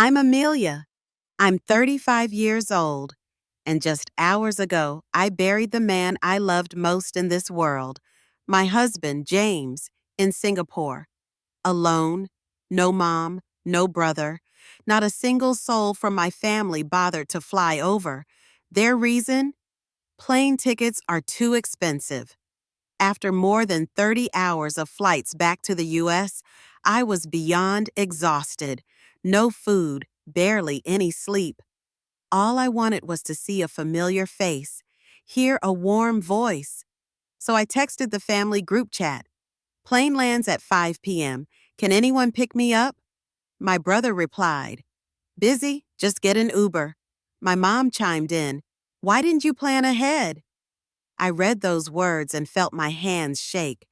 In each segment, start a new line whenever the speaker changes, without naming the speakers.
I'm Amelia. I'm 35 years old, and just hours ago, I buried the man I loved most in this world, my husband, James, in Singapore. Alone, no mom, no brother, not a single soul from my family bothered to fly over. Their reason? Plane tickets are too expensive. After more than 30 hours of flights back to the U.S., I was beyond exhausted. No food, barely any sleep. All I wanted was to see a familiar face, hear a warm voice. So I texted the family group chat. Plane lands at 5 p.m. Can anyone pick me up? My brother replied, busy, just get an Uber. My mom chimed in, why didn't you plan ahead? I read those words and felt my hands shake.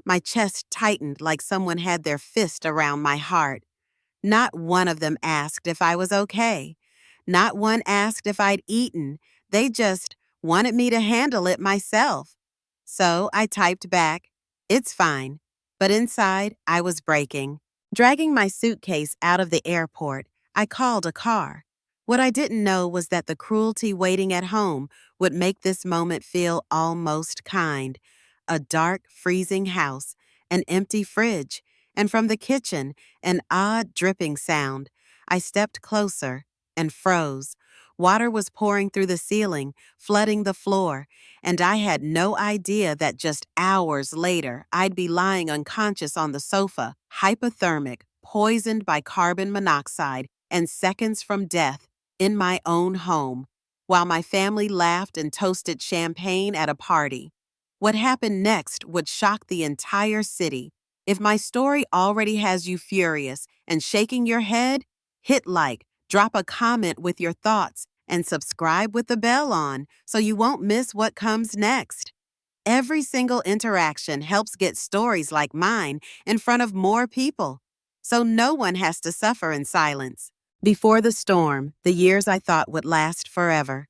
My chest tightened like someone had their fist around my heart. Not one of them asked if I was okay. Not one asked if I'd eaten. They just wanted me to handle it myself. So I typed back, it's fine. But inside, I was breaking. Dragging my suitcase out of the airport, I called a car. What I didn't know was that the cruelty waiting at home would make this moment feel almost kind. A dark, freezing house, an empty fridge, and from the kitchen, an odd dripping sound. I stepped closer and froze. Water was pouring through the ceiling, flooding the floor, and I had no idea that just hours later I'd be lying unconscious on the sofa, hypothermic, poisoned by carbon monoxide, and seconds from death in my own home, while my family laughed and toasted champagne at a party. What happened next would shock the entire city. If my story already has you furious and shaking your head, hit like, drop a comment with your thoughts, and subscribe with the bell on so you won't miss what comes next. Every single interaction helps get stories like mine in front of more people, so no one has to suffer in silence. Before the storm, the years I thought would last forever.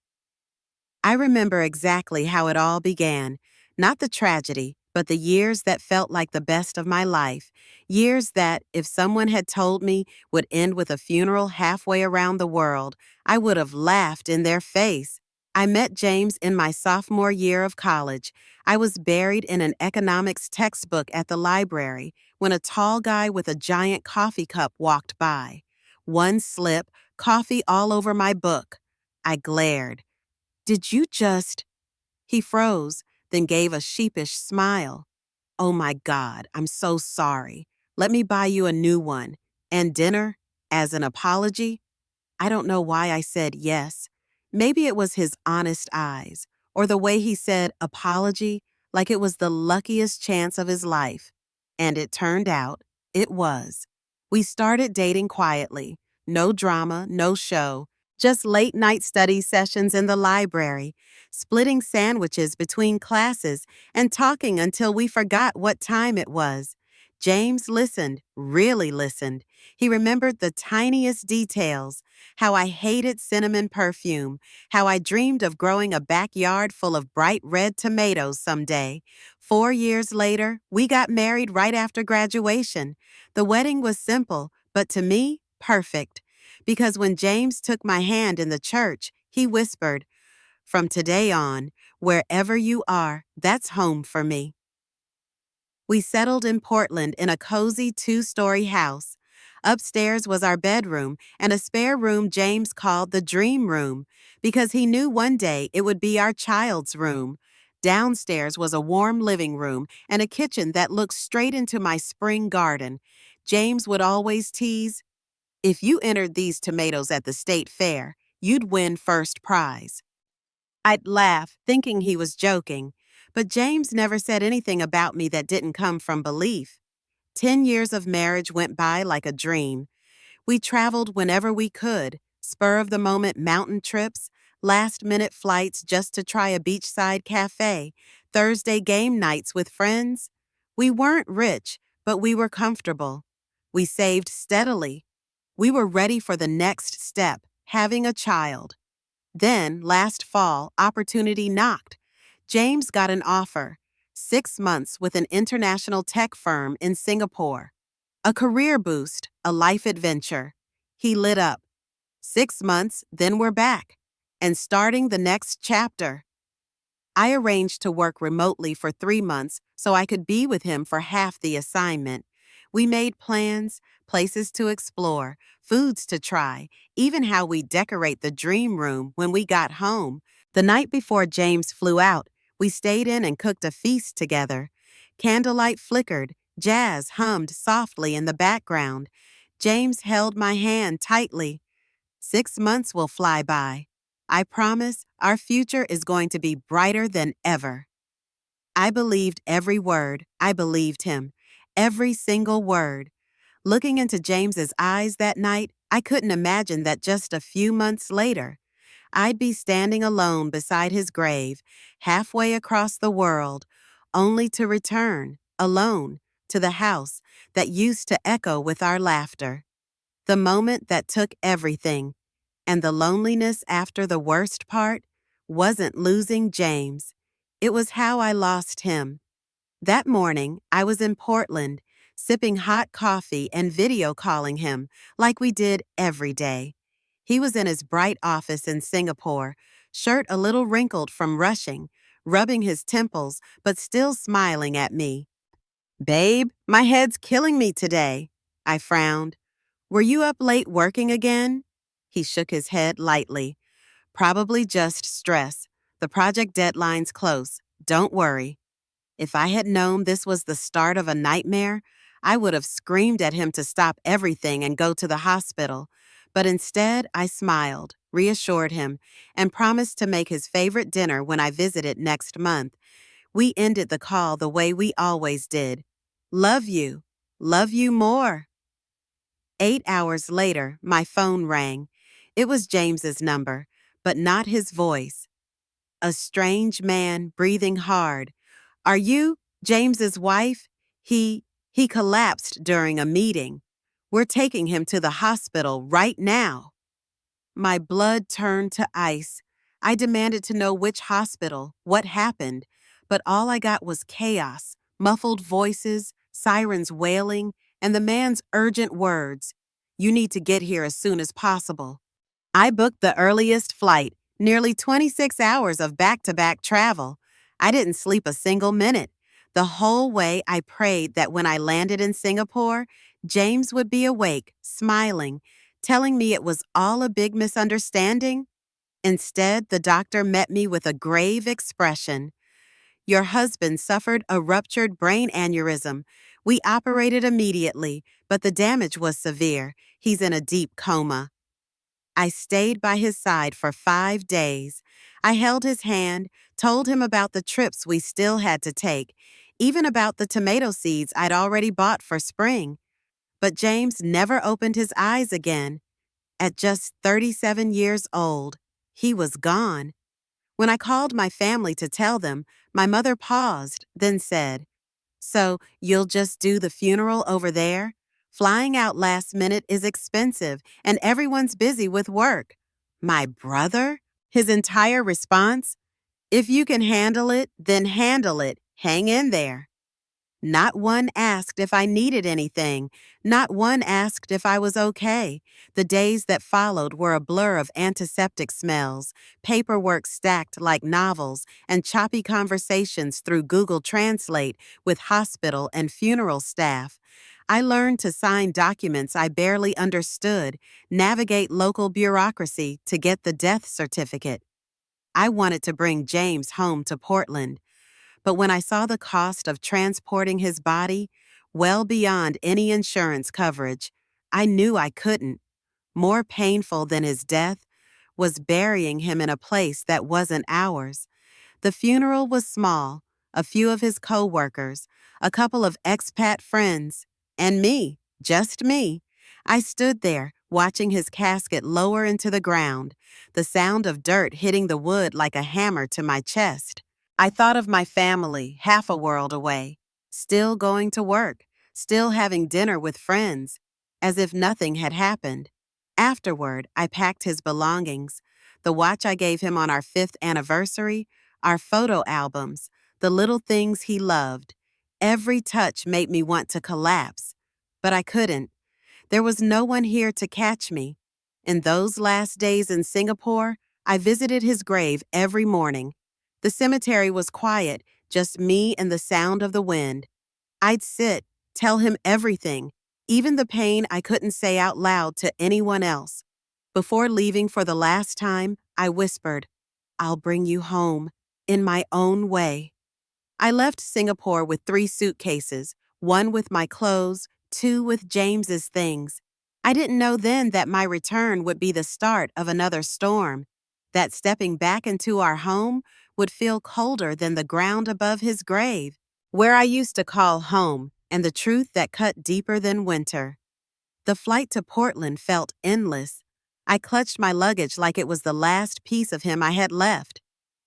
I remember exactly how it all began, not the tragedy, but the years that felt like the best of my life, years that, if someone had told me, would end with a funeral halfway around the world, I would have laughed in their face. I met James in my sophomore year of college. I was buried in an economics textbook at the library when a tall guy with a giant coffee cup walked by. One slip, coffee all over my book. I glared. Did you just... He froze, then gave a sheepish smile. Oh my God, I'm so sorry. Let me buy you a new one. And dinner? As an apology? I don't know why I said yes. Maybe it was his honest eyes, or the way he said apology, like it was the luckiest chance of his life. And it turned out, it was. We started dating quietly. No drama, no show. Just late-night study sessions in the library, splitting sandwiches between classes, and talking until we forgot what time it was. James listened, really listened. He remembered the tiniest details, how I hated cinnamon perfume, how I dreamed of growing a backyard full of bright red tomatoes someday. 4 years later, we got married right after graduation. The wedding was simple, but to me, perfect. Because when James took my hand in the church, he whispered, from today on, wherever you are, that's home for me. We settled in Portland in a cozy 2-story house. Upstairs was our bedroom and a spare room James called the dream room because he knew one day it would be our child's room. Downstairs was a warm living room and a kitchen that looked straight into my spring garden. James would always tease, if you entered these tomatoes at the state fair, you'd win first prize. I'd laugh, thinking he was joking, but James never said anything about me that didn't come from belief. 10 years of marriage went by like a dream. We traveled whenever we could, spur-of-the-moment mountain trips, last-minute flights just to try a beachside cafe, Thursday game nights with friends. We weren't rich, but we were comfortable. We saved steadily. We were ready for the next step, having a child. Then, last fall, opportunity knocked. James got an offer, 6 months with an international tech firm in Singapore. A career boost, a life adventure. He lit up. 6 months, then we're back. And starting the next chapter. I arranged to work remotely for 3 months so I could be with him for half the assignment. We made plans, places to explore, foods to try, even how we decorate the dream room when we got home. The night before James flew out, we stayed in and cooked a feast together. Candlelight flickered, jazz hummed softly in the background. James held my hand tightly. 6 months will fly by. I promise our future is going to be brighter than ever. I believed every word. I believed him. Every single word. Looking into James's eyes that night, I couldn't imagine that just a few months later, I'd be standing alone beside his grave, halfway across the world, only to return, alone, to the house that used to echo with our laughter. The moment that took everything, and the loneliness after the worst part wasn't losing James. It was how I lost him. That morning, I was in Portland, sipping hot coffee and video calling him like we did every day. He was in his bright office in Singapore, shirt a little wrinkled from rushing, rubbing his temples but still smiling at me. Babe, my head's killing me today. I frowned. Were you up late working again? He shook his head lightly. Probably just stress. The project deadline's close. Don't worry. If I had known this was the start of a nightmare, I would have screamed at him to stop everything and go to the hospital. But instead, I smiled, reassured him, and promised to make his favorite dinner when I visited next month. We ended the call the way we always did. Love you. Love you more. 8 hours later, my phone rang. It was James's number, but not his voice. A strange man breathing hard. Are you James's wife? He collapsed during a meeting. We're taking him to the hospital right now. My blood turned to ice. I demanded to know which hospital, what happened, but all I got was chaos, muffled voices, sirens wailing, and the man's urgent words. You need to get here as soon as possible. I booked the earliest flight, nearly 26 hours of back-to-back travel. I didn't sleep a single minute. The whole way I prayed that when I landed in Singapore, James would be awake, smiling, telling me it was all a big misunderstanding. Instead, the doctor met me with a grave expression. Your husband suffered a ruptured brain aneurysm. We operated immediately, but the damage was severe. He's in a deep coma. I stayed by his side for 5 days. I held his hand, told him about the trips we still had to take, even about the tomato seeds I'd already bought for spring. But James never opened his eyes again. At just 37 years old, he was gone. When I called my family to tell them, my mother paused, then said, So you'll just do the funeral over there? Flying out last minute is expensive, and everyone's busy with work. My brother? His entire response? If you can handle it, then handle it. Hang in there. Not one asked if I needed anything. Not one asked if I was okay. The days that followed were a blur of antiseptic smells, paperwork stacked like novels, and choppy conversations through Google Translate with hospital and funeral staff. I learned to sign documents I barely understood, navigate local bureaucracy to get the death certificate. I wanted to bring James home to Portland. But when I saw the cost of transporting his body, well beyond any insurance coverage, I knew I couldn't. More painful than his death was burying him in a place that wasn't ours. The funeral was small, a few of his co-workers, a couple of expat friends, and me, just me. I stood there, watching his casket lower into the ground, the sound of dirt hitting the wood like a hammer to my chest. I thought of my family, half a world away, still going to work, still having dinner with friends, as if nothing had happened. Afterward, I packed his belongings, the watch I gave him on our 5th anniversary, our photo albums, the little things he loved. Every touch made me want to collapse, but I couldn't. There was no one here to catch me. In those last days in Singapore, I visited his grave every morning. The cemetery was quiet, just me and the sound of the wind. I'd sit, tell him everything, even the pain I couldn't say out loud to anyone else. Before leaving for the last time, I whispered, "I'll bring you home, in my own way." I left Singapore with 3 suitcases, one with my clothes, two with James's things. I didn't know then that my return would be the start of another storm, that stepping back into our home would feel colder than the ground above his grave, where I used to call home, and the truth that cut deeper than winter. The flight to Portland felt endless. I clutched my luggage like it was the last piece of him I had left.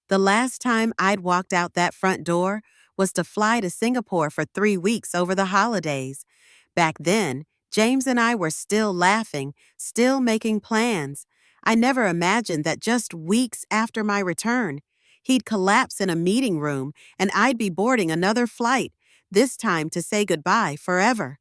The last time I'd walked out that front door was to fly to Singapore for 3 weeks over the holidays. Back then, James and I were still laughing, still making plans. I never imagined that just weeks after my return, he'd collapse in a meeting room and I'd be boarding another flight, this time to say goodbye forever.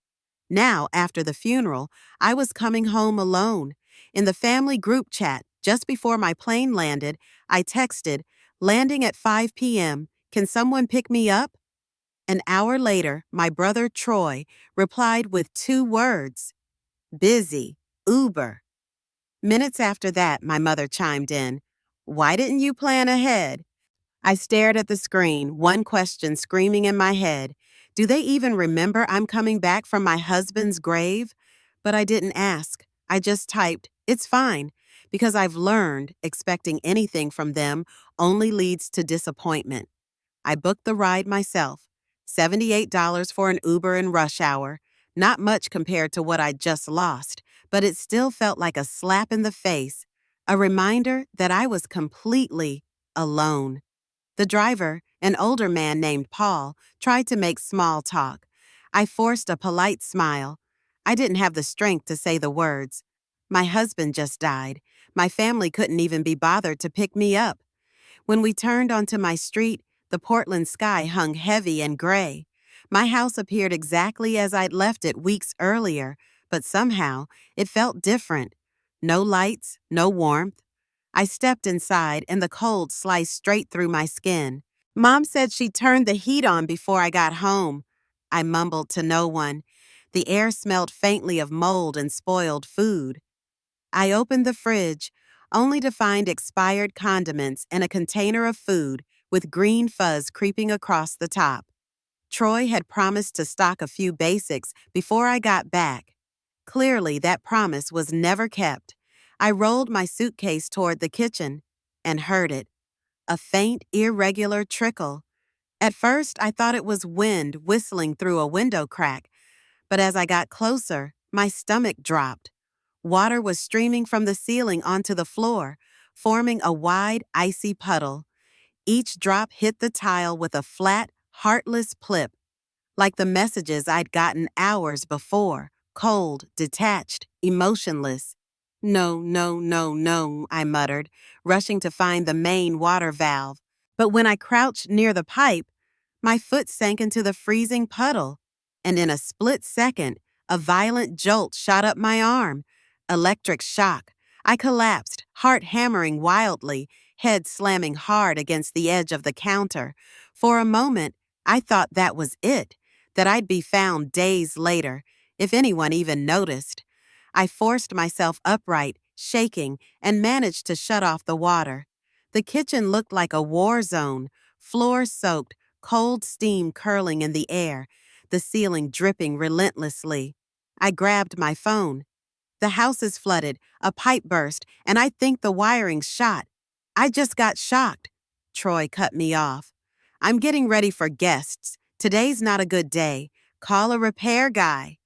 Now, after the funeral, I was coming home alone. In the family group chat, just before my plane landed, I texted, "Landing at 5 p.m. Can someone pick me up?" An hour later, my brother Troy replied with 2 words, "Busy, Uber." Minutes after that, my mother chimed in, "Why didn't you plan ahead?" I stared at the screen, one question screaming in my head. Do they even remember I'm coming back from my husband's grave? But I didn't ask. I just typed, "It's fine," because I've learned expecting anything from them only leads to disappointment. I booked the ride myself, $78 for an Uber in rush hour. Not much compared to what I'd just lost, but it still felt like a slap in the face, a reminder that I was completely alone. The driver, an older man named Paul, tried to make small talk. I forced a polite smile. I didn't have the strength to say the words. My husband just died. My family couldn't even be bothered to pick me up. When we turned onto my street, the Portland sky hung heavy and gray. My house appeared exactly as I'd left it weeks earlier, but somehow it felt different. No lights, no warmth. I stepped inside and the cold sliced straight through my skin. Mom said she turned the heat on before I got home. I mumbled to no one. The air smelled faintly of mold and spoiled food. I opened the fridge, only to find expired condiments and a container of food with green fuzz creeping across the top. Troy had promised to stock a few basics before I got back. Clearly, that promise was never kept. I rolled my suitcase toward the kitchen and heard it, a faint, irregular trickle. At first, I thought it was wind whistling through a window crack, but as I got closer, my stomach dropped. Water was streaming from the ceiling onto the floor, forming a wide, icy puddle. Each drop hit the tile with a flat, heartless plip, like the messages I'd gotten hours before, cold, detached, emotionless. "No, no, no, no," I muttered, rushing to find the main water valve. But when I crouched near the pipe, my foot sank into the freezing puddle, and in a split second, a violent jolt shot up my arm. Electric shock. I collapsed, heart hammering wildly, head slamming hard against the edge of the counter. For a moment, I thought that was it, that I'd be found days later, if anyone even noticed. I forced myself upright, shaking, and managed to shut off the water. The kitchen looked like a war zone, floor soaked, cold steam curling in the air, the ceiling dripping relentlessly. I grabbed my phone. "The house is flooded, a pipe burst, and I think the wiring's shot." "I just got shocked." Troy cut me off. "I'm getting ready for guests. Today's not a good day. Call a repair guy."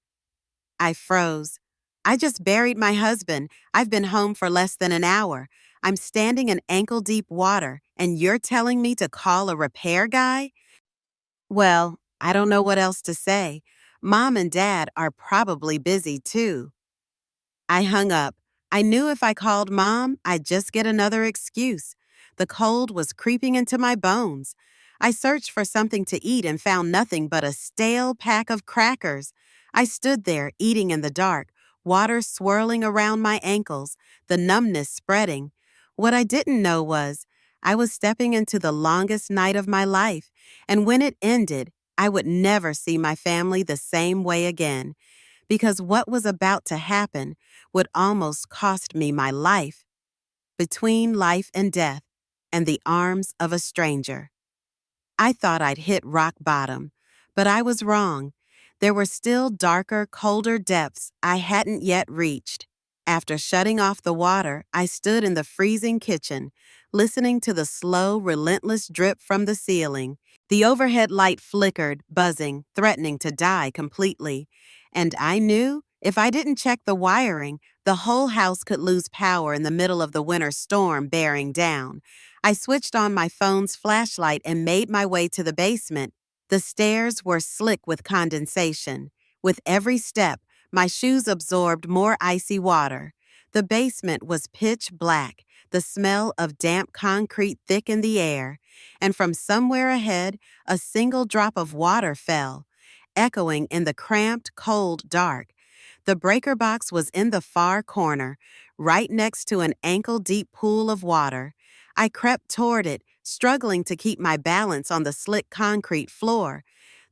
I froze. "I just buried my husband. I've been home for less than an hour. I'm standing in ankle-deep water, and you're telling me to call a repair guy?" Well, I don't know what else to say. Mom and Dad are probably busy too. I hung up. I knew if I called Mom, I'd just get another excuse. The cold was creeping into my bones. I searched for something to eat and found nothing but a stale pack of crackers. I stood there, eating in the dark, water swirling around my ankles, the numbness spreading. What I didn't know was I was stepping into the longest night of my life, and when it ended, I would never see my family the same way again, because what was about to happen would almost cost me my life, between life and death, and the arms of a stranger. I thought I'd hit rock bottom, but I was wrong. There were still darker, colder depths I hadn't yet reached. After shutting off the water, I stood in the freezing kitchen, listening to the slow, relentless drip from the ceiling. The overhead light flickered, buzzing, threatening to die completely. And I knew if I didn't check the wiring, the whole house could lose power in the middle of the winter storm bearing down. I switched on my phone's flashlight and made my way to the basement. The stairs were slick with condensation. With every step, my shoes absorbed more icy water. The basement was pitch black, the smell of damp concrete thick in the air, and from somewhere ahead, a single drop of water fell, echoing in the cramped, cold dark. The breaker box was in the far corner, right next to an ankle-deep pool of water. I crept toward it, struggling to keep my balance on the slick concrete floor.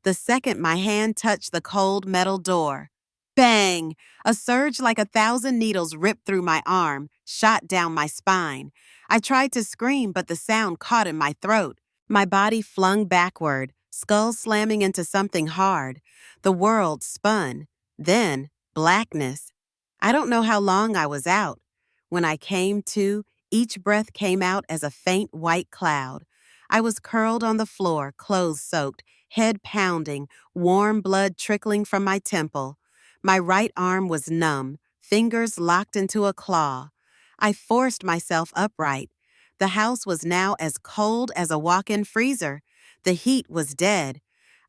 The second my hand touched the cold metal door, bang! A surge like 1,000 needles ripped through my arm, shot down my spine. I tried to scream, but the sound caught in my throat. My body flung backward, skull slamming into something hard. The world spun. Then, blackness. I don't know how long I was out. When I came to, each breath came out as a faint white cloud. I was curled on the floor, clothes soaked, head pounding, warm blood trickling from my temple. My right arm was numb, fingers locked into a claw. I forced myself upright. The house was now as cold as a walk-in freezer. The heat was dead.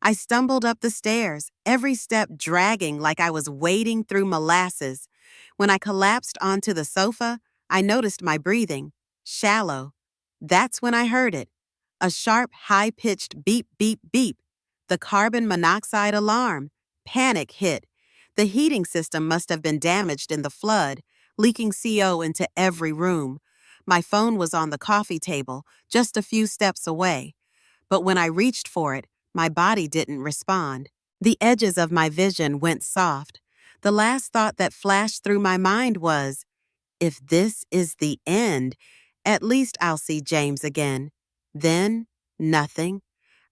I stumbled up the stairs, every step dragging like I was wading through molasses. When I collapsed onto the sofa, I noticed my breathing, shallow. That's when I heard it. A sharp, high-pitched beep, beep, beep. The carbon monoxide alarm. Panic hit. The heating system must have been damaged in the flood, leaking CO into every room. My phone was on the coffee table, just a few steps away. But when I reached for it, my body didn't respond. The edges of my vision went soft. The last thought that flashed through my mind was, if this is the end, at least I'll see James again. Then, nothing.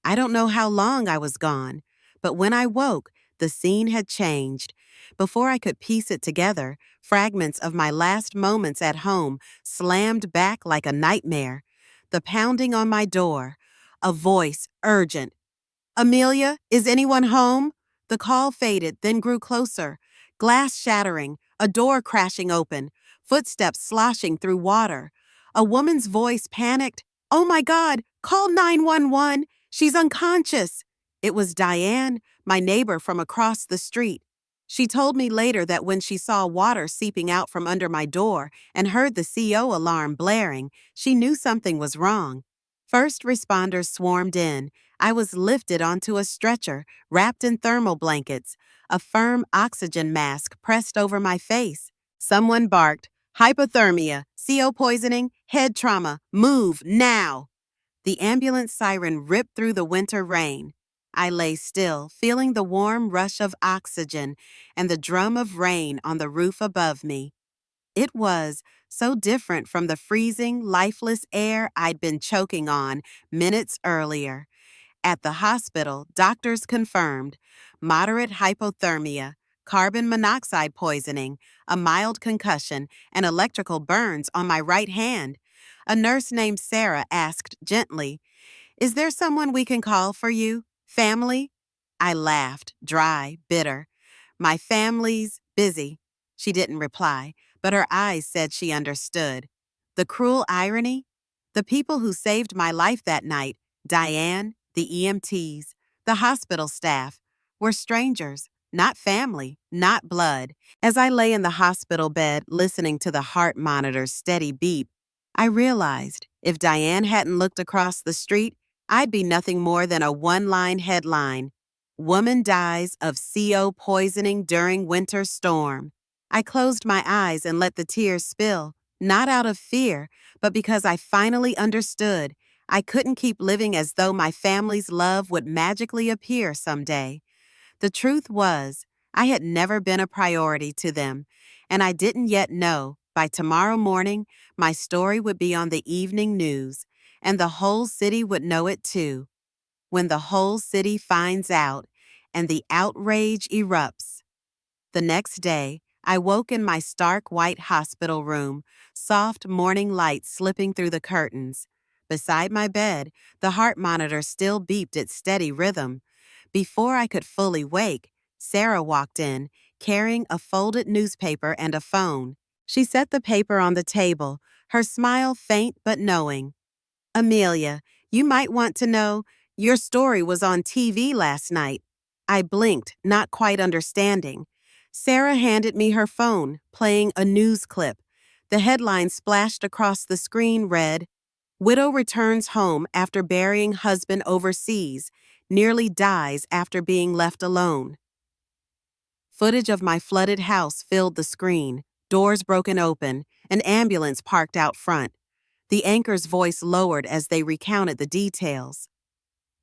I don't know how long I was gone, but when I woke, the scene had changed. Before I could piece it together, fragments of my last moments at home slammed back like a nightmare. The pounding on my door, a voice urgent. Amelia, is anyone home? The call faded, then grew closer. Glass shattering, a door crashing open, footsteps sloshing through water. A woman's voice panicked. Oh my God, call 911. She's unconscious. It was Diane, my neighbor from across the street. She told me later that when she saw water seeping out from under my door and heard the CO alarm blaring, she knew something was wrong. First responders swarmed in. I was lifted onto a stretcher, wrapped in thermal blankets, a firm oxygen mask pressed over my face. Someone barked, hypothermia, CO poisoning, head trauma, move now. The ambulance siren ripped through the winter rain. I lay still, feeling the warm rush of oxygen and the drum of rain on the roof above me. It was so different from the freezing, lifeless air I'd been choking on minutes earlier. At the hospital, doctors confirmed moderate hypothermia, carbon monoxide poisoning, a mild concussion, and electrical burns on my right hand. A nurse named Sarah asked gently, is there someone we can call for you? Family? I laughed, dry, bitter. My family's busy. She didn't reply, but her eyes said she understood. The cruel irony? The people who saved my life that night, Diane, the EMTs, the hospital staff, were strangers, not family, not blood. As I lay in the hospital bed listening to the heart monitor's steady beep, I realized if Diane hadn't looked across the street, I'd be nothing more than a one-line headline. Woman dies of CO poisoning during winter storm. I closed my eyes and let the tears spill, not out of fear, but because I finally understood I couldn't keep living as though my family's love would magically appear someday. The truth was, I had never been a priority to them, and I didn't yet know by tomorrow morning my story would be on the evening news, and the whole city would know it too. When the whole city finds out, and the outrage erupts. The next day, I woke in my stark white hospital room, soft morning light slipping through the curtains. Beside my bed, the heart monitor still beeped its steady rhythm. Before I could fully wake, Sarah walked in, carrying a folded newspaper and a phone. She set the paper on the table, her smile faint but knowing. Amelia, you might want to know, your story was on TV last night. I blinked, not quite understanding. Sarah handed me her phone, playing a news clip. The headline splashed across the screen read, Widow returns home after burying husband overseas, nearly dies after being left alone. Footage of my flooded house filled the screen, doors broken open, an ambulance parked out front. The anchor's voice lowered as they recounted the details.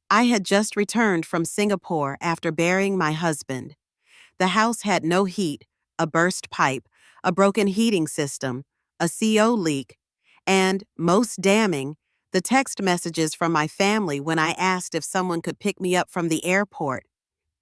I had just returned from Singapore after burying my husband. The house had no heat, a burst pipe, a broken heating system, a CO leak, and, most damning, the text messages from my family when I asked if someone could pick me up from the airport.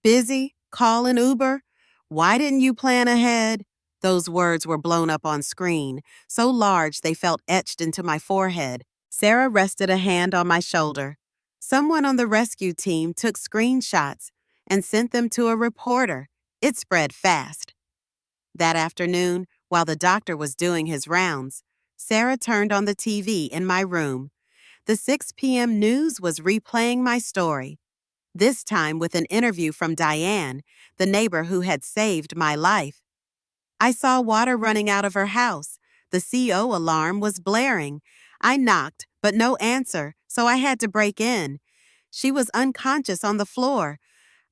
Busy? Call an Uber? Why didn't you plan ahead? Those words were blown up on screen, so large they felt etched into my forehead. Sarah rested a hand on my shoulder. Someone on the rescue team took screenshots and sent them to a reporter. It spread fast. That afternoon, while the doctor was doing his rounds, Sarah turned on the TV in my room. The 6 p.m. news was replaying my story. This time with an interview from Diane, the neighbor who had saved my life. I saw water running out of her house. The CO alarm was blaring. I knocked, but no answer, so I had to break in. She was unconscious on the floor.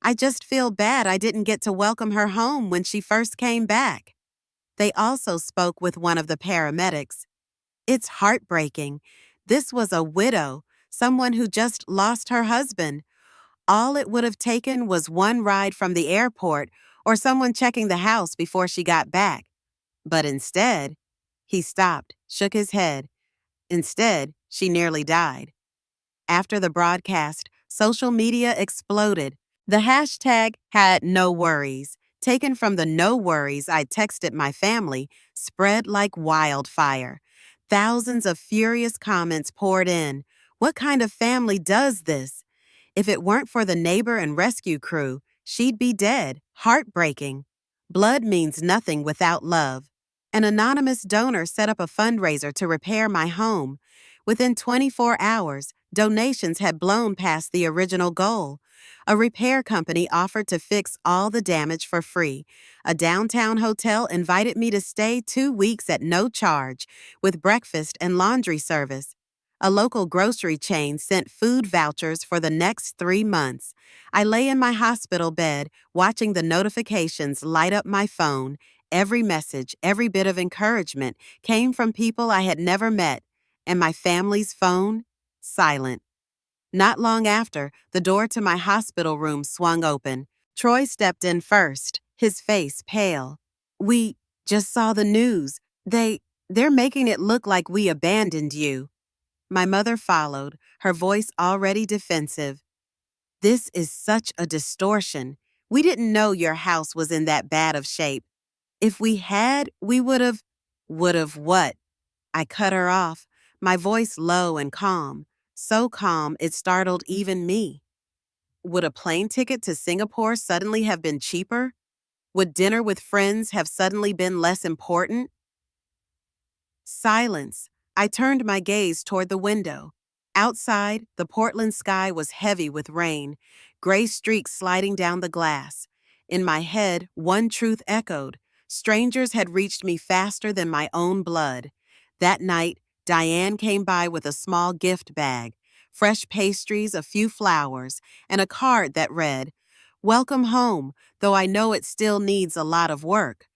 I just feel bad I didn't get to welcome her home when she first came back. They also spoke with one of the paramedics. It's heartbreaking. This was a widow, someone who just lost her husband. All it would have taken was one ride from the airport or someone checking the house before she got back. But instead, he stopped, shook his head. Instead, she nearly died. After the broadcast, social media exploded. The hashtag had no worries, taken from the no worries I texted my family, spread like wildfire. Thousands of furious comments poured in. What kind of family does this? If it weren't for the neighbor and rescue crew, she'd be dead. Heartbreaking. Blood means nothing without love. An anonymous donor set up a fundraiser to repair my home. Within 24 hours, donations had blown past the original goal. A repair company offered to fix all the damage for free. A downtown hotel invited me to stay 2 weeks at no charge, with breakfast and laundry service. A local grocery chain sent food vouchers for the next 3 months. I lay in my hospital bed, watching the notifications light up my phone. Every message, every bit of encouragement came from people I had never met, and my family's phone, silent. Not long after, the door to my hospital room swung open. Troy stepped in first, his face pale. We just saw the news. They're making it look like we abandoned you. My mother followed, her voice already defensive. This is such a distortion. We didn't know your house was in that bad of shape. If we had, we would've. Would've what? I cut her off, my voice low and calm, so calm it startled even me. Would a plane ticket to Singapore suddenly have been cheaper? Would dinner with friends have suddenly been less important? Silence. I turned my gaze toward the window. Outside, the Portland sky was heavy with rain, gray streaks sliding down the glass. In my head, one truth echoed. Strangers had reached me faster than my own blood. That night, Diane came by with a small gift bag, fresh pastries, a few flowers, and a card that read, "Welcome home, though I know it still needs a lot of work."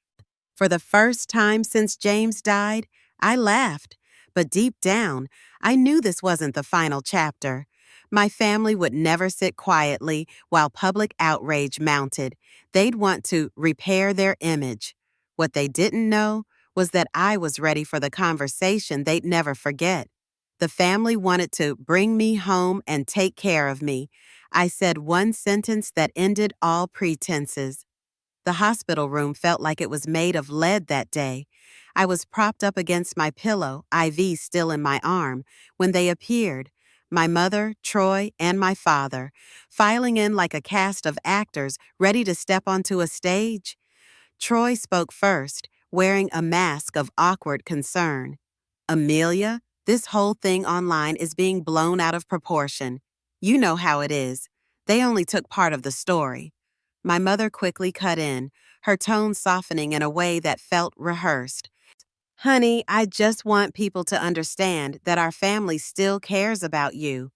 For the first time since James died, I laughed, but deep down, I knew this wasn't the final chapter. My family would never sit quietly while public outrage mounted. They'd want to repair their image. What they didn't know was that I was ready for the conversation they'd never forget. The family wanted to bring me home and take care of me. I said one sentence that ended all pretenses. The hospital room felt like it was made of lead that day. I was propped up against my pillow, IV still in my arm, when they appeared. My mother, Troy, and my father, filing in like a cast of actors ready to step onto a stage. Troy spoke first, wearing a mask of awkward concern. Amelia, this whole thing online is being blown out of proportion. You know how it is. They only took part of the story. My mother quickly cut in, her tone softening in a way that felt rehearsed. Honey, I just want people to understand that our family still cares about you.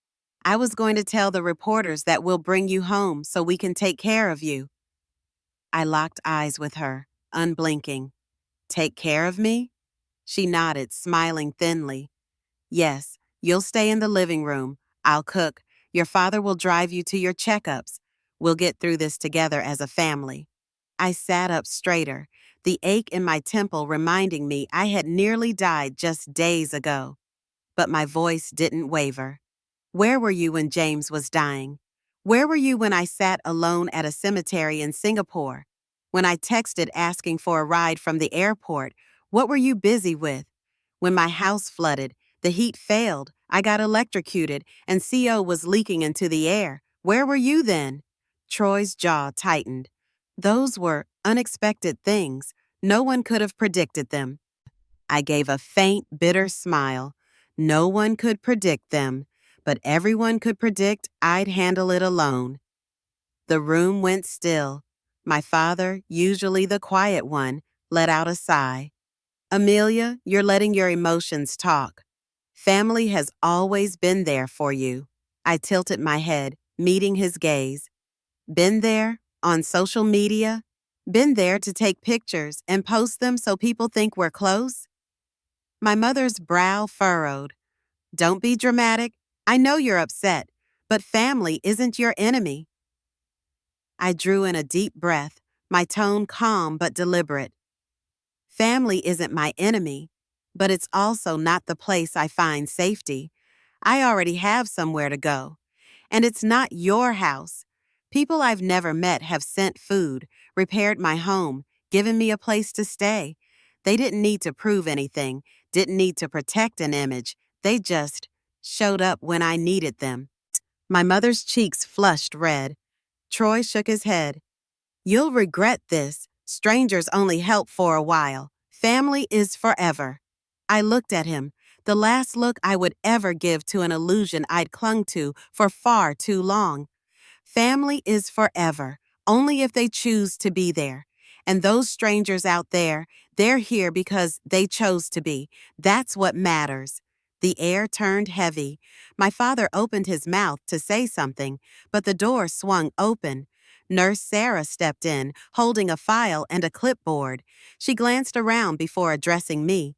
I was going to tell the reporters that we'll bring you home so we can take care of you. I locked eyes with her, unblinking. Take care of me? She nodded, smiling thinly. Yes, you'll stay in the living room. I'll cook. Your father will drive you to your checkups. We'll get through this together as a family. I sat up straighter, the ache in my temple reminding me I had nearly died just days ago. But my voice didn't waver. Where were you when James was dying? Where were you when I sat alone at a cemetery in Singapore? When I texted asking for a ride from the airport, what were you busy with? When my house flooded, the heat failed, I got electrocuted, and CO was leaking into the air. Where were you then? Troy's jaw tightened. Those were unexpected things. No one could have predicted them. I gave a faint, bitter smile. No one could predict them, but everyone could predict I'd handle it alone. The room went still. My father, usually the quiet one, let out a sigh. Amelia, you're letting your emotions talk. Family has always been there for you. I tilted my head, meeting his gaze. Been there? On social media? Been there to take pictures and post them so people think we're close? My mother's brow furrowed. Don't be dramatic. I know you're upset, but family isn't your enemy. I drew in a deep breath, my tone calm but deliberate. Family isn't my enemy, but it's also not the place I find safety. I already have somewhere to go. And it's not your house. People I've never met have sent food, repaired my home, given me a place to stay. They didn't need to prove anything, didn't need to protect an image. They just showed up when I needed them. My mother's cheeks flushed red. Troy shook his head. You'll regret this. Strangers only help for a while. Family is forever. I looked at him, the last look I would ever give to an illusion I'd clung to for far too long. Family is forever, only if they choose to be there. And those strangers out there, they're here because they chose to be. That's what matters. The air turned heavy. My father opened his mouth to say something, but the door swung open. Nurse Sarah stepped in, holding a file and a clipboard. She glanced around before addressing me.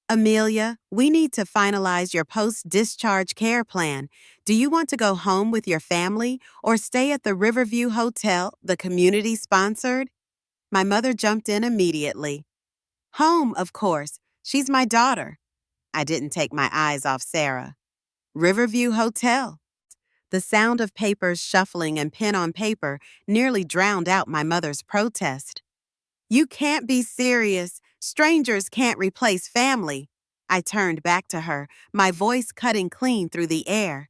Amelia, we need to finalize your post-discharge care plan. Do you want to go home with your family or stay at the Riverview Hotel the community sponsored? My mother jumped in immediately. Home, of course. She's my daughter. I didn't take my eyes off Sarah. Riverview Hotel. The sound of papers shuffling and pen on paper nearly drowned out my mother's protest. You can't be serious. Strangers can't replace family. I turned back to her, my voice cutting clean through the air.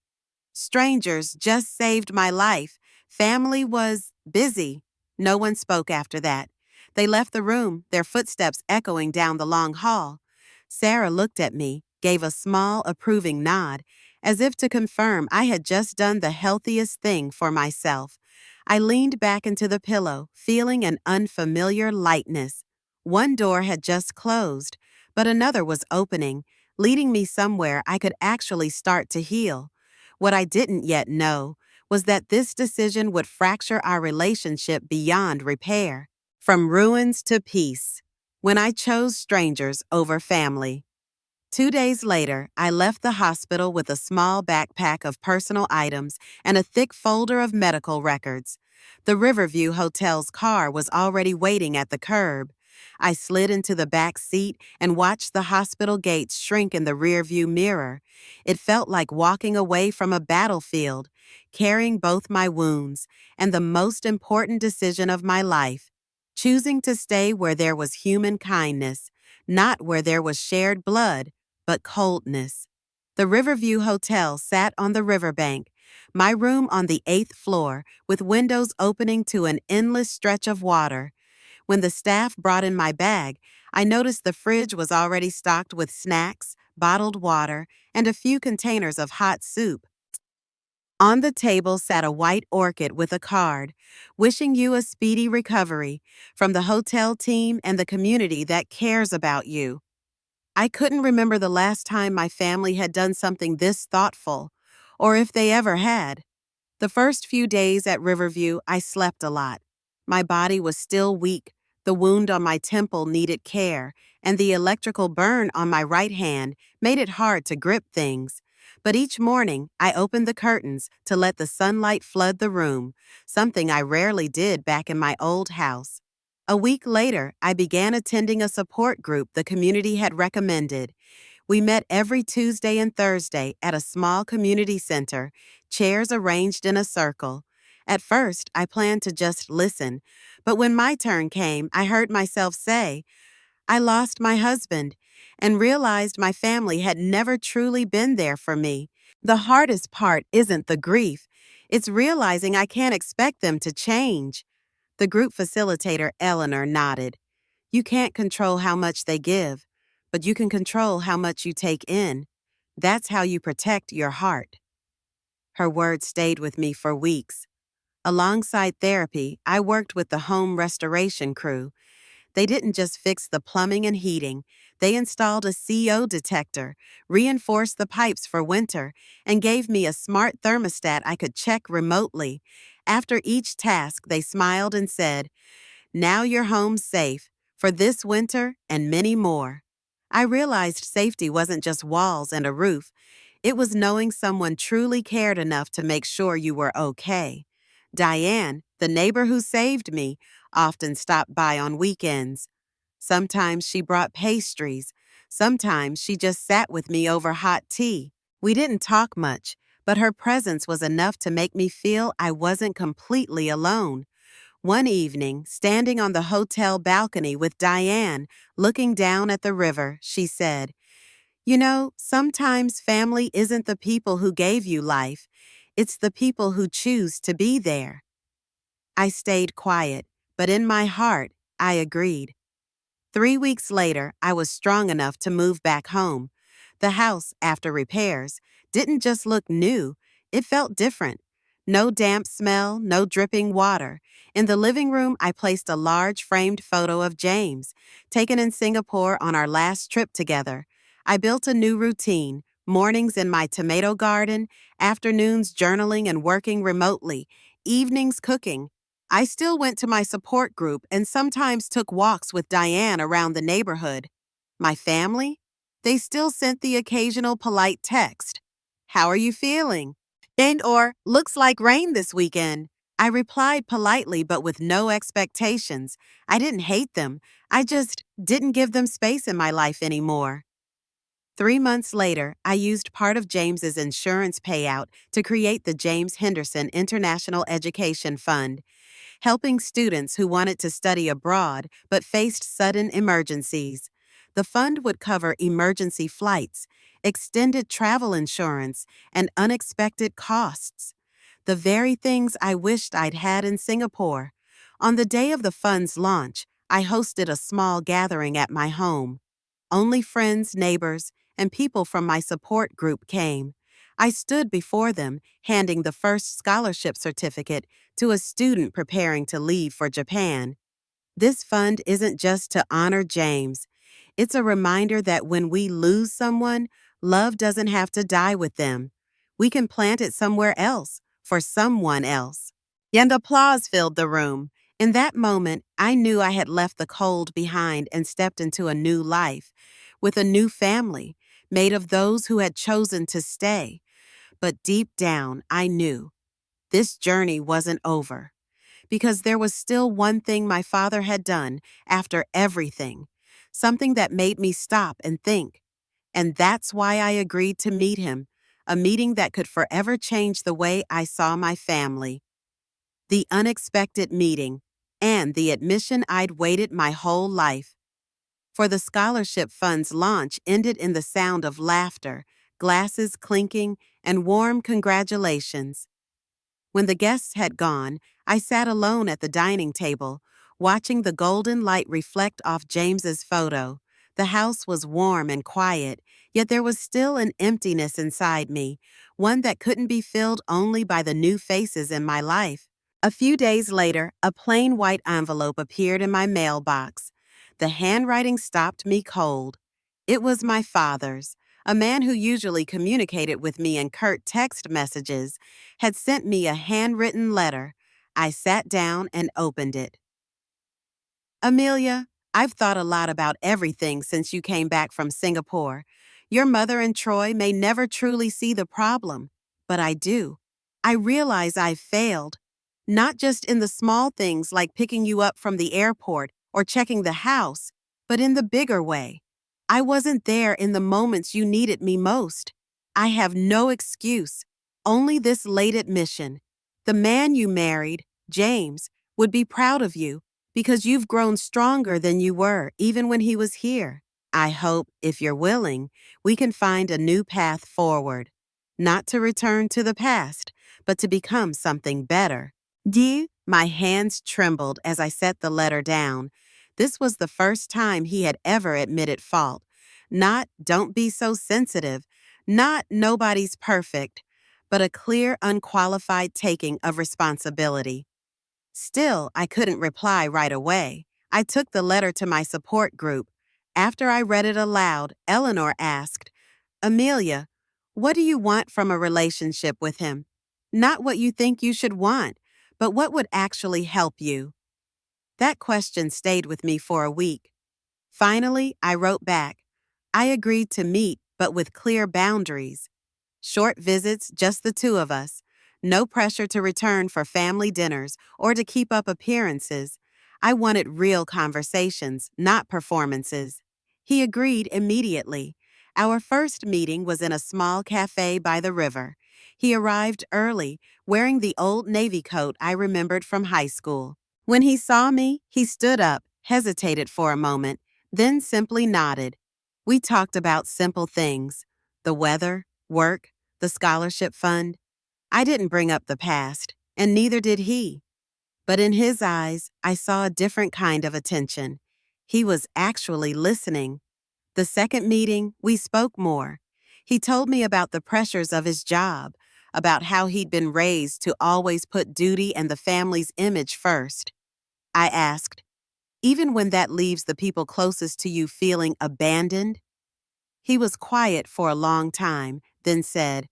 Strangers just saved my life. Family was busy. No one spoke after that. They left the room, their footsteps echoing down the long hall. Sarah looked at me, gave a small, approving nod, as if to confirm I had just done the healthiest thing for myself. I leaned back into the pillow, feeling an unfamiliar lightness. One door had just closed, but another was opening, leading me somewhere I could actually start to heal. What I didn't yet know was that this decision would fracture our relationship beyond repair. From ruins to peace. when I chose strangers over family. 2 days later, I left the hospital with a small backpack of personal items and a thick folder of medical records. The Riverview Hotel's car was already waiting at the curb. I slid into the back seat and watched the hospital gates shrink in the rearview mirror. It felt like walking away from a battlefield, carrying both my wounds and the most important decision of my life, choosing to stay where there was human kindness, not where there was shared blood but coldness. The Riverview Hotel sat on the riverbank, my room on the 8th floor, with windows opening to an endless stretch of water. When the staff brought in my bag, I noticed the fridge was already stocked with snacks, bottled water, and a few containers of hot soup. On the table sat a white orchid with a card, wishing you a speedy recovery, from the hotel team and the community that cares about you. I couldn't remember the last time my family had done something this thoughtful, or if they ever had. The first few days at Riverview, I slept a lot. My body was still weak, the wound on my temple needed care, and the electrical burn on my right hand made it hard to grip things. But each morning, I opened the curtains to let the sunlight flood the room, something I rarely did back in my old house. A week later, I began attending a support group the community had recommended. We met every Tuesday and Thursday at a small community center, chairs arranged in a circle. At first, I planned to just listen, but when my turn came, I heard myself say, I lost my husband, and realized my family had never truly been there for me. The hardest part isn't the grief, it's realizing I can't expect them to change. The group facilitator, Eleanor, nodded. You can't control how much they give, but you can control how much you take in. That's how you protect your heart. Her words stayed with me for weeks. Alongside therapy, I worked with the home restoration crew. They didn't just fix the plumbing and heating. They installed a CO detector, reinforced the pipes for winter, and gave me a smart thermostat I could check remotely. After each task, they smiled and said, now you're home safe for this winter and many more. I realized safety wasn't just walls and a roof. It was knowing someone truly cared enough to make sure you were okay. Diane, the neighbor who saved me, often stopped by on weekends. Sometimes she brought pastries. Sometimes she just sat with me over hot tea. We didn't talk much, but her presence was enough to make me feel I wasn't completely alone. One evening, standing on the hotel balcony with Diane, looking down at the river, she said, you know, sometimes family isn't the people who gave you life. It's the people who choose to be there. I stayed quiet, but in my heart, I agreed. 3 weeks later, I was strong enough to move back home. The house, after repairs, didn't just look new, it felt different. No damp smell, no dripping water. In the living room, I placed a large framed photo of James, taken in Singapore on our last trip together. I built a new routine, mornings in my tomato garden, afternoons journaling and working remotely, evenings cooking. I still went to my support group and sometimes took walks with Diane around the neighborhood. My family? They still sent the occasional polite text. How are you feeling? And/or, looks like rain this weekend. I replied politely but with no expectations. I didn't hate them. I just didn't give them space in my life anymore. 3 months later, I used part of James's insurance payout to create the James Henderson International Education Fund, helping students who wanted to study abroad but faced sudden emergencies. The fund would cover emergency flights, extended travel insurance, and unexpected costs. The very things I wished I'd had in Singapore. On the day of the fund's launch, I hosted a small gathering at my home. Only friends, neighbors, and people from my support group came. I stood before them, handing the first scholarship certificate to a student preparing to leave for Japan. This fund isn't just to honor James. It's a reminder that when we lose someone, love doesn't have to die with them. We can plant it somewhere else, for someone else. And applause filled the room. In that moment, I knew I had left the cold behind and stepped into a new life, with a new family, made of those who had chosen to stay. But deep down, I knew this journey wasn't over, because there was still one thing my father had done after everything, something that made me stop and think. And that's why I agreed to meet him, a meeting that could forever change the way I saw my family. The unexpected meeting, and the admission I'd waited my whole life. For the scholarship fund's launch ended in the sound of laughter, glasses clinking, and warm congratulations. When the guests had gone, I sat alone at the dining table, watching the golden light reflect off James's photo. The house was warm and quiet, yet there was still an emptiness inside me, one that couldn't be filled only by the new faces in my life. A few days later, a plain white envelope appeared in my mailbox. The handwriting stopped me cold. It was my father's. A man who usually communicated with me in curt text messages had sent me a handwritten letter. I sat down and opened it. Amelia, I've thought a lot about everything since you came back from Singapore. Your mother and Troy may never truly see the problem, but I do. I realize I've failed, not just in the small things like picking you up from the airport or checking the house, but in the bigger way. I wasn't there in the moments you needed me most. I have no excuse, only this late admission. The man you married, James, would be proud of you because you've grown stronger than you were even when he was here. I hope, if you're willing, we can find a new path forward. Not to return to the past, but to become something better. My hands trembled as I set the letter down. This was the first time he had ever admitted fault. Not, don't be so sensitive. Not, nobody's perfect. But a clear, unqualified taking of responsibility. Still, I couldn't reply right away. I took the letter to my support group. After I read it aloud, Eleanor asked, Amelia, what do you want from a relationship with him? Not what you think you should want, but what would actually help you? That question stayed with me for a week. Finally, I wrote back. I agreed to meet, but with clear boundaries. Short visits, just the two of us. No pressure to return for family dinners or to keep up appearances. I wanted real conversations, not performances. He agreed immediately. Our first meeting was in a small cafe by the river. He arrived early, wearing the old Navy coat I remembered from high school. When he saw me, he stood up, hesitated for a moment, then simply nodded. We talked about simple things: the weather, work, the scholarship fund. I didn't bring up the past, and neither did he. But in his eyes, I saw a different kind of attention. He was actually listening. The second meeting, we spoke more. He told me about the pressures of his job, about how he'd been raised to always put duty and the family's image first. I asked, even when that leaves the people closest to you feeling abandoned? He was quiet for a long time, then said,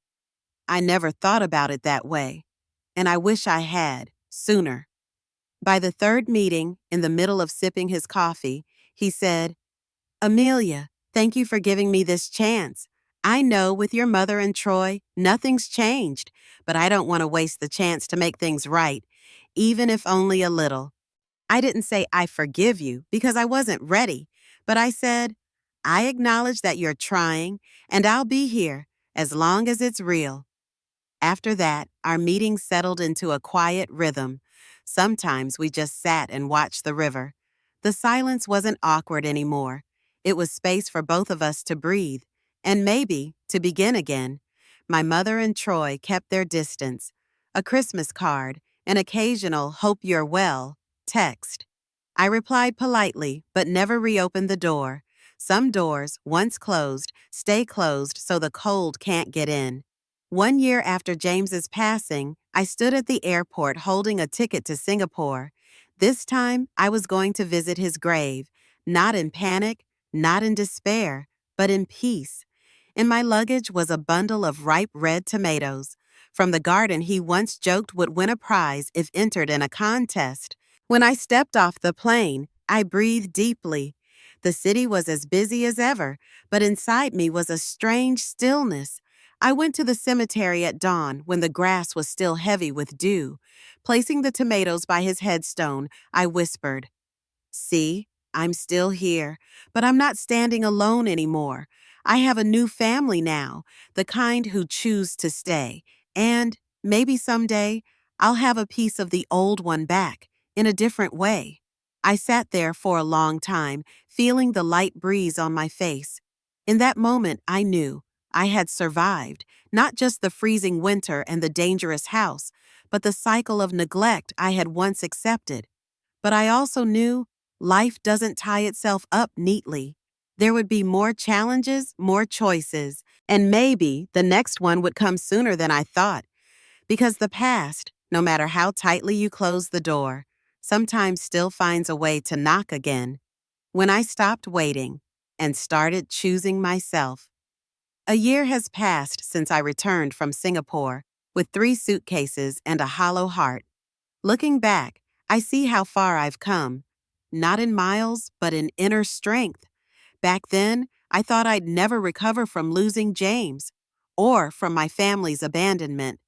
I never thought about it that way, and I wish I had, sooner. By the third meeting, in the middle of sipping his coffee, he said, Amelia, thank you for giving me this chance. I know with your mother and Troy, nothing's changed, but I don't want to waste the chance to make things right, even if only a little. I didn't say I forgive you because I wasn't ready, but I said, I acknowledge that you're trying, and I'll be here as long as it's real. After that, our meeting settled into a quiet rhythm. Sometimes we just sat and watched the river. The silence wasn't awkward anymore. It was space for both of us to breathe, and maybe to begin again. My mother and Troy kept their distance. A Christmas card, an occasional "hope you're well" text. I replied politely, but never reopened the door. Some doors, once closed, stay closed so the cold can't get in. 1 year after James's passing, I stood at the airport holding a ticket to Singapore. This time, I was going to visit his grave, not in panic, not in despair, but in peace. In my luggage was a bundle of ripe red tomatoes, from the garden he once joked would win a prize if entered in a contest. When I stepped off the plane, I breathed deeply. The city was as busy as ever, but inside me was a strange stillness. I went to the cemetery at dawn when the grass was still heavy with dew. Placing the tomatoes by his headstone, I whispered, "See, I'm still here, but I'm not standing alone anymore. I have a new family now, the kind who choose to stay. And maybe someday I'll have a piece of the old one back, in a different way." I sat there for a long time, feeling the light breeze on my face. In that moment, I knew I had survived, not just the freezing winter and the dangerous house, but the cycle of neglect I had once accepted. But I also knew life doesn't tie itself up neatly. There would be more challenges, more choices, and maybe the next one would come sooner than I thought. Because the past, no matter how tightly you close the door, sometimes still finds a way to knock again. When I stopped waiting and started choosing myself. A year has passed since I returned from Singapore with 3 suitcases and a hollow heart. Looking back, I see how far I've come. Not in miles, but in inner strength. Back then, I thought I'd never recover from losing James or from my family's abandonment.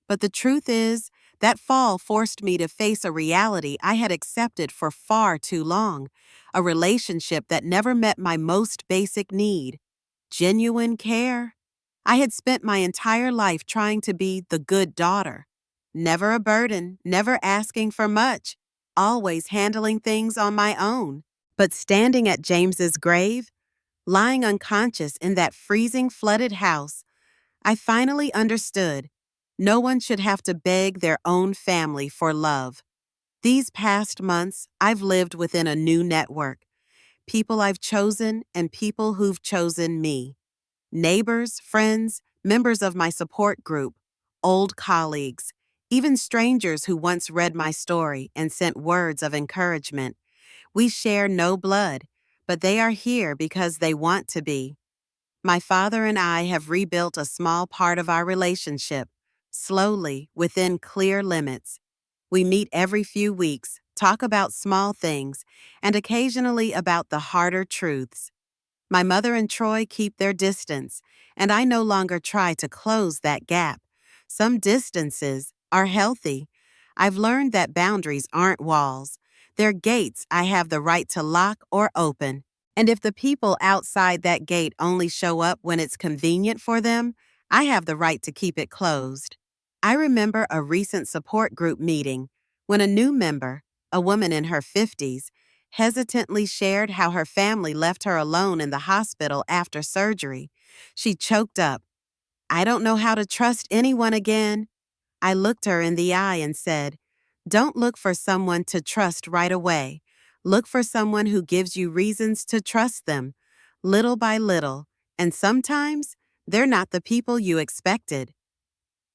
But the truth is, that fall forced me to face a reality I had accepted for far too long, a relationship that never met my most basic need, genuine care. I had spent my entire life trying to be the good daughter, never a burden, never asking for much, always handling things on my own. But standing at James's grave, lying unconscious in that freezing flooded house, I finally understood no one should have to beg their own family for love. These past months, I've lived within a new network. People I've chosen and people who've chosen me. Neighbors, friends, members of my support group, old colleagues, even strangers who once read my story and sent words of encouragement. We share no blood, but they are here because they want to be. My father and I have rebuilt a small part of our relationship, slowly, within clear limits. We meet every few weeks, talk about small things, and occasionally about the harder truths. My mother and Troy keep their distance, and I no longer try to close that gap. Some distances are healthy. I've learned that boundaries aren't walls. They're gates I have the right to lock or open. And if the people outside that gate only show up when it's convenient for them, I have the right to keep it closed. I remember a recent support group meeting when a new member, a woman in her 50s, hesitantly shared how her family left her alone in the hospital after surgery. She choked up, "I don't know how to trust anyone again." I looked her in the eye and said, "Don't look for someone to trust right away. Look for someone who gives you reasons to trust them, little by little, and sometimes they're not the people you expected."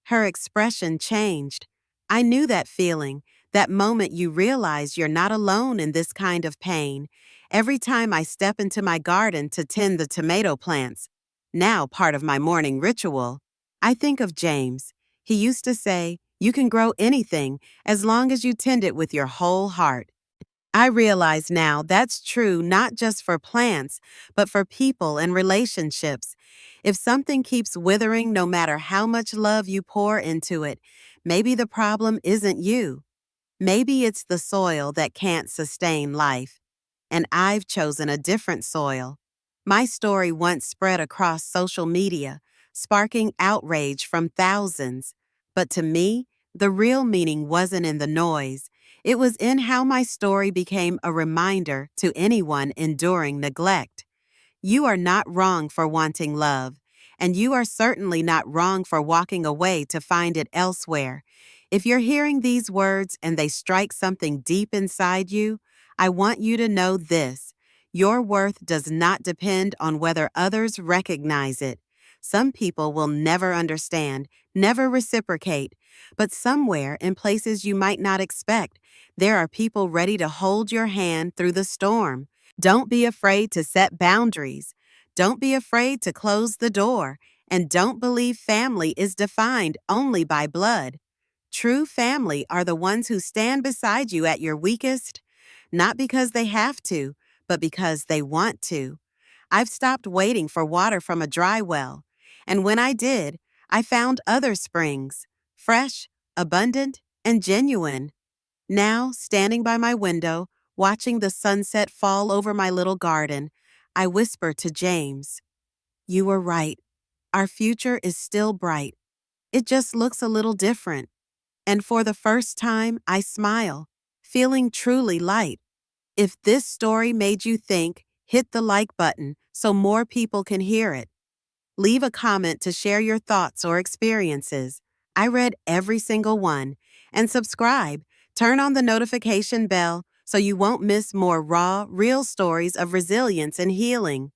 Her expression changed. I knew that feeling, that moment you realize you're not alone in this kind of pain. Every time I step into my garden to tend the tomato plants, now part of my morning ritual, I think of James. He used to say, "You can grow anything as long as you tend it with your whole heart." I realize now that's true not just for plants, but for people and relationships. If something keeps withering no matter how much love you pour into it, maybe the problem isn't you. Maybe it's the soil that can't sustain life. And I've chosen a different soil. My story once spread across social media, sparking outrage from thousands. But to me, the real meaning wasn't in the noise. It was in how my story became a reminder to anyone enduring neglect. You are not wrong for wanting love, and you are certainly not wrong for walking away to find it elsewhere. If you're hearing these words and they strike something deep inside you, I want you to know this. Your worth does not depend on whether others recognize it. Some people will never understand, never reciprocate, but somewhere in places you might not expect, there are people ready to hold your hand through the storm. Don't be afraid to set boundaries. Don't be afraid to close the door. And don't believe family is defined only by blood. True family are the ones who stand beside you at your weakest, not because they have to, but because they want to. I've stopped waiting for water from a dry well, and when I did, I found other springs, fresh, abundant, and genuine. Now, standing by my window, watching the sunset fall over my little garden, I whisper to James, "You were right. Our future is still bright. It just looks a little different." And for the first time, I smile, feeling truly light. If this story made you think, hit the like button so more people can hear it. Leave a comment to share your thoughts or experiences. I read every single one. And subscribe. Turn on the notification bell so you won't miss more raw, real stories of resilience and healing.